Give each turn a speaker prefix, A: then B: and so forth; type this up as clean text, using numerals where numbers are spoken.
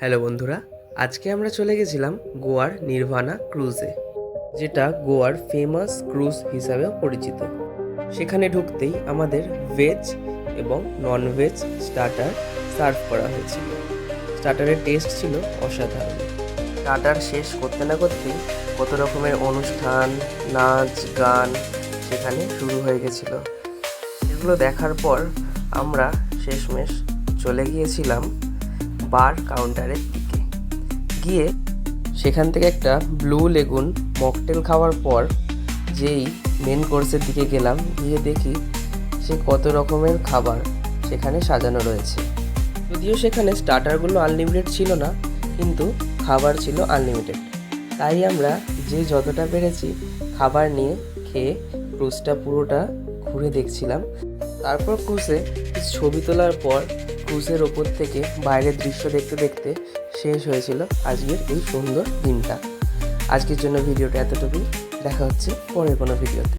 A: Hello বন্ধুরা, আজকে আমরা চলে গেছিলাম গোয়ার নির্ভানা ক্রুজে, যেটা গোয়ার ফেমাস ক্রুজ হিসাবেও পরিচিত। সেখানে ঢুকতেই আমাদের ভেজ এবং নন ভেজ স্টার্টার সার্ভ করা হয়েছিল। স্টার্টারের টেস্ট ছিল অসাধারণ। স্টার্টার শেষ করতে না করতেই কত রকমের অনুষ্ঠান, নাচ, গান সেখানে শুরু হয়ে গেছিলো। এগুলো দেখার পর আমরা শেষমেশ চলে গিয়েছিলাম বার কাউন্টারের দিকে। গিয়ে সেখান থেকে একটা ব্লু লেগুন মকটেল খাওয়ার পর যেই মেন কোর্সের দিকে গেলাম, গিয়ে দেখি সে কত রকমের খাবার সেখানে সাজানো রয়েছে। যদিও সেখানে স্টার্টারগুলো আনলিমিটেড ছিল না, কিন্তু খাবার ছিল আনলিমিটেড। তাই আমরা যে যতটা পেরেছি খাবার নিয়ে খেয়ে ক্রুজটা পুরোটা ঘুরে দেখছিলাম। তারপর ক্রুজে কিছু ছবি তোলার পর ক্রুজের ওপর থেকে বাইরের দৃশ্য দেখতে দেখতে শেষ হয়েছিল আজকের এই সুন্দর দিনটা। আজকের জন্য ভিডিওটা এতটুকুই। দেখা হচ্ছে পরের কোনো ভিডিওতে।